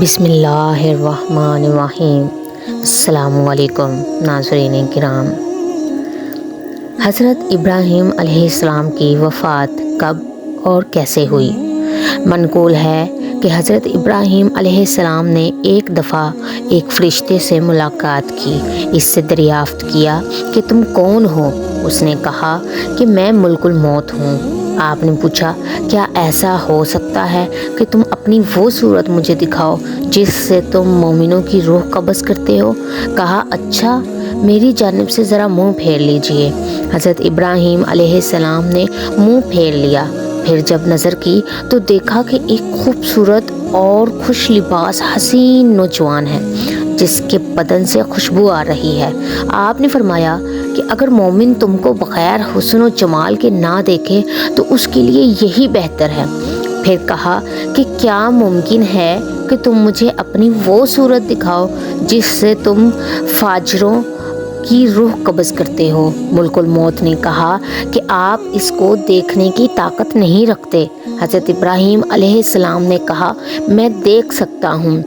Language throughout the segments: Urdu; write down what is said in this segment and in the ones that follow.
بسم اللہ الرحمن الرحیم۔ السلام علیکم ناظرین کرام۔ حضرت ابراہیم علیہ السلام کی وفات کب اور کیسے ہوئی؟ منقول ہے کہ حضرت ابراہیم علیہ السلام نے ایک دفعہ ایک فرشتے سے ملاقات کی، اس سے دریافت کیا کہ تم کون ہو؟ اس نے کہا کہ میں ملک الموت ہوں۔ آپ نے پوچھا کیا ایسا ہو سکتا ہے کہ تم اپنی وہ صورت مجھے دکھاؤ جس سے تم مومنوں کی روح قبض کرتے ہو؟ کہا اچھا میری جانب سے ذرا منہ پھیر لیجئے۔ حضرت ابراہیم علیہ السلام نے منہ پھیر لیا، پھر جب نظر کی تو دیکھا کہ ایک خوبصورت اور خوش لباس حسین نوجوان ہے جس کے بدن سے خوشبو آ رہی ہے۔ آپ نے فرمایا کہ اگر مومن تم کو بغیر حسن و جمال کے نہ دیکھے تو اس کے لیے یہی بہتر ہے۔ پھر کہا کہ کیا ممکن ہے کہ تم مجھے اپنی وہ صورت دکھاؤ جس سے تم فاجروں کی روح قبض کرتے ہو؟ ملک الموت نے کہا کہ آپ اس کو دیکھنے کی طاقت نہیں رکھتے۔ حضرت ابراہیم علیہ السلام نے کہا میں دیکھ سکتا ہوں۔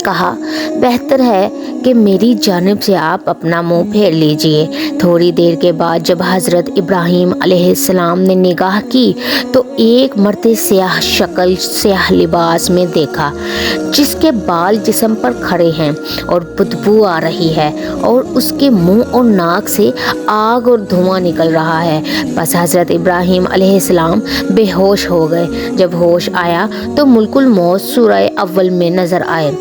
کہا بہتر ہے کہ میری جانب سے آپ اپنا منہ پھیر لیجئے۔ تھوڑی دیر کے بعد جب حضرت ابراہیم علیہ السلام نے نگاہ کی تو ایک مرد سیاہ شکل سیاہ لباس میں دیکھا جس کے بال جسم پر کھڑے ہیں اور بدبو آ رہی ہے اور اس کے منہ اور ناک سے آگ اور دھواں نکل رہا ہے۔ بس حضرت ابراہیم علیہ السلام بے ہوش ہو گئے۔ جب ہوش آیا تو ملک الموت سورہ اول میں نظر آئے۔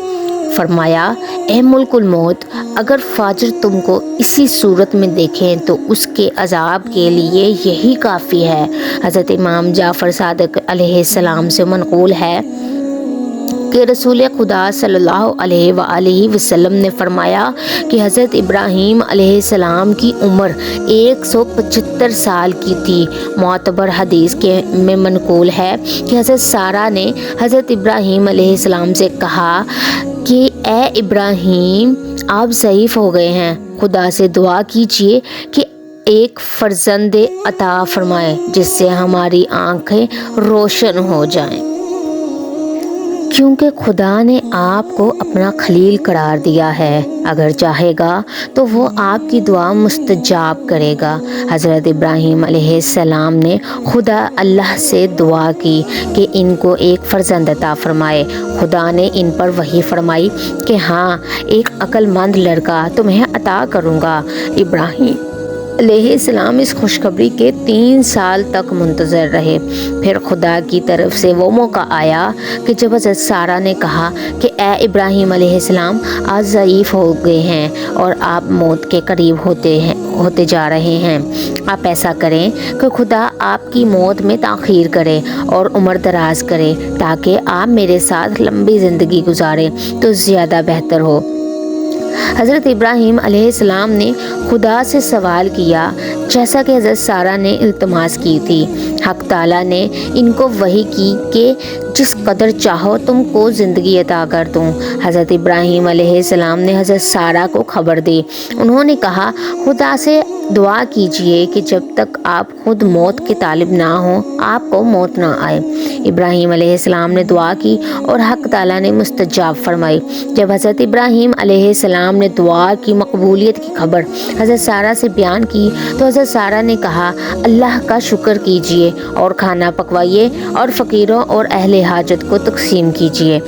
فرمایا اے ملک الموت، اگر فاجر تم کو اسی صورت میں دیکھیں تو اس کے عذاب کے لیے یہی کافی ہے۔ حضرت امام جعفر صادق علیہ السلام سے منقول ہے کہ رسول خدا صلی اللہ علیہ وآلہ وسلم نے فرمایا کہ حضرت ابراہیم علیہ السلام کی عمر 175 سال کی تھی۔ معتبر حدیث میں منقول ہے کہ حضرت سارہ نے حضرت ابراہیم علیہ السلام سے کہا کہ اے ابراہیم آپ ضعیف ہو گئے ہیں، خدا سے دعا کیجئے کہ ایک فرزند عطا فرمائے جس سے ہماری آنکھیں روشن ہو جائیں، کیونکہ خدا نے آپ کو اپنا خلیل قرار دیا ہے، اگر چاہے گا تو وہ آپ کی دعا مستجاب کرے گا۔ حضرت ابراہیم علیہ السلام نے خدا اللہ سے دعا کی کہ ان کو ایک فرزند عطا فرمائے۔ خدا نے ان پر وحی فرمائی کہ ہاں ایک عقل مند لڑکا تمہیں عطا کروں گا۔ ابراہیم علیہ السلام اس خوشخبری کے 3 سال تک منتظر رہے۔ پھر خدا کی طرف سے وہ موقع آیا کہ جب حضرت سارہ نے کہا کہ اے ابراہیم علیہ السلام آپ ضعیف ہو گئے ہیں اور آپ موت کے قریب ہوتے جا رہے ہیں، آپ ایسا کریں کہ خدا آپ کی موت میں تاخیر کرے اور عمر دراز کرے تاکہ آپ میرے ساتھ لمبی زندگی گزاریں تو زیادہ بہتر ہو۔ حضرت ابراہیم علیہ السلام نے خدا سے سوال کیا جیسا کہ حضرت سارہ نے التماس کی تھی۔ حق تعالیٰ نے ان کو وحی کی کہ جس قدر چاہو تم کو زندگی عطا کر دوں۔ حضرت ابراہیم علیہ السلام نے حضرت سارہ کو خبر دی۔ انہوں نے کہا خدا سے دعا کیجئے کہ جب تک آپ خود موت کے طالب نہ ہوں آپ کو موت نہ آئے۔ ابراہیم علیہ السلام نے دعا کی اور حق تعالیٰ نے مستجاب فرمائی۔ جب حضرت ابراہیم علیہ السلام نے دعا کی مقبولیت کی خبر حضرت سارہ سے بیان کی تو حضرت سارہ نے کہا اللہ کا شکر کیجئے اور کھانا پکوائیے اور فقیروں اور اہل حاجت کو تقسیم کیجئے۔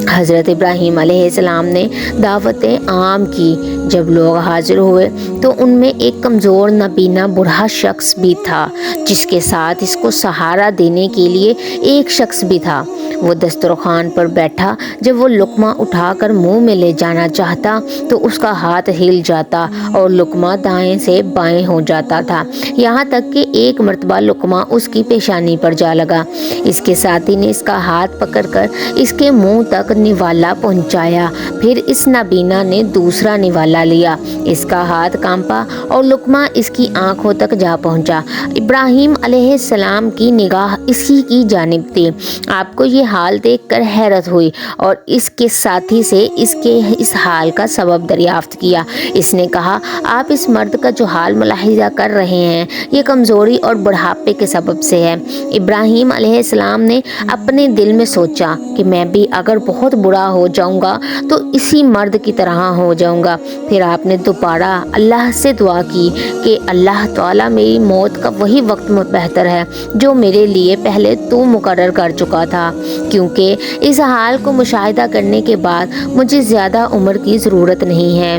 حضرت ابراہیم علیہ السلام نے دعوتیں عام کی۔ جب لوگ حاضر ہوئے تو ان میں ایک کمزور نابینا بوڑھا شخص بھی تھا جس کے ساتھ اس کو سہارا دینے کے لیے ایک شخص بھی تھا۔ وہ دسترخوان پر بیٹھا، جب وہ لقمہ اٹھا کر منہ میں لے جانا چاہتا تو اس کا ہاتھ ہل جاتا اور لقمہ دائیں سے بائیں ہو جاتا تھا، یہاں تک کہ ایک مرتبہ لقمہ اس کی پیشانی پر جا لگا۔ اس کے ساتھی نے اس کا ہاتھ پکڑ کر اس کے منہ تک نوالا پہنچایا، پھر اس نابینا نے دوسرا نوالا لیا، اس کا ہاتھ کانپا اور لقمہ اس کی آنکھوں تک جا پہنچا۔ ابراہیم علیہ السلام کی نگاہ اسی کی جانب تھی۔ آپ کو یہ حال دیکھ کر حیرت ہوئی اور اس کے ساتھی سے اس کے اس حال کا سبب دریافت کیا۔ اس نے کہا، آپ اس مرد کا جو حال ملاحظہ کر رہے ہیں یہ کمزوری اور بڑھاپے کے سبب سے ہے۔ ابراہیم علیہ السلام نے اپنے دل میں سوچا کہ میں بھی اگر بہت بڑا ہو جاؤں گا تو اسی مرد کی طرح ہو جاؤں گا۔ پھر آپ نے دوبارہ اللہ سے دعا کی کہ اللہ تعالیٰ میری موت کا وہی وقت بہتر ہے جو میرے لیے پہلے تو مقرر کر چکا تھا، کیونکہ اس حال کو مشاہدہ کرنے کے بعد مجھے زیادہ عمر کی ضرورت نہیں ہے۔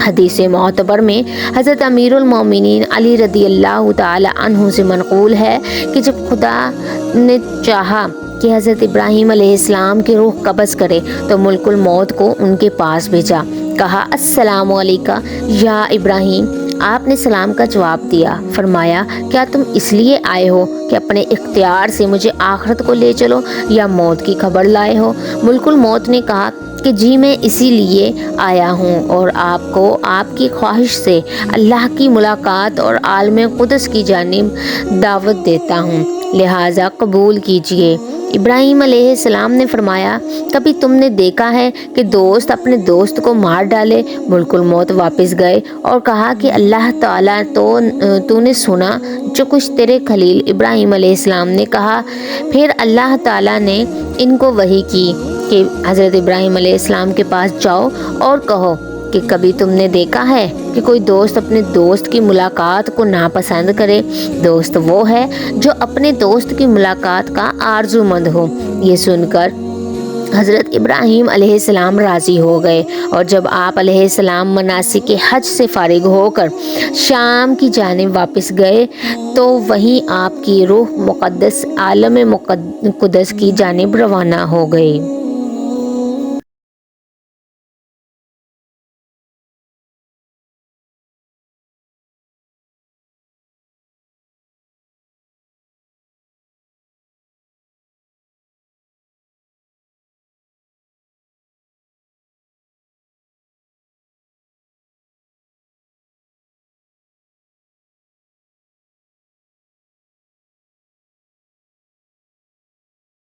حدیث معتبر میں حضرت امیر المومنین علی رضی اللہ تعالی عنہ سے منقول ہے کہ جب خدا نے چاہا کہ حضرت ابراہیم علیہ السلام کی روح قبض کرے تو ملک الموت کو ان کے پاس بھیجا۔ کہا، السلام علیکہ یا ابراہیم۔ آپ نے سلام کا جواب دیا۔ فرمایا، کیا تم اس لیے آئے ہو کہ اپنے اختیار سے مجھے آخرت کو لے چلو یا موت کی خبر لائے ہو؟ ملک الموت نے کہا کہ جی میں اسی لیے آیا ہوں اور آپ کو آپ کی خواہش سے اللہ کی ملاقات اور عالم قدس کی جانب دعوت دیتا ہوں، لہٰذا قبول کیجیے۔ ابراہیم علیہ السلام نے فرمایا، کبھی تم نے دیکھا ہے کہ دوست اپنے دوست کو مار ڈالے؟ ملک الموت واپس گئے اور کہا کہ اللہ تعالیٰ تو نے سنا جو کچھ تیرے خلیل ابراہیم علیہ السلام نے کہا۔ پھر اللہ تعالیٰ نے ان کو وحی کی کہ حضرت ابراہیم علیہ السلام کے پاس جاؤ اور کہو کہ کبھی تم نے دیکھا ہے کہ کوئی دوست اپنے دوست کی ملاقات کو ناپسند کرے؟ دوست وہ ہے جو اپنے دوست کی ملاقات کا آرزو مند ہو۔ یہ سن کر حضرت ابراہیم علیہ السلام راضی ہو گئے اور جب آپ علیہ السلام مناسک حج سے فارغ ہو کر شام کی جانب واپس گئے تو وہیں آپ کی روح مقدس عالم قدس کی جانب روانہ ہو گئی۔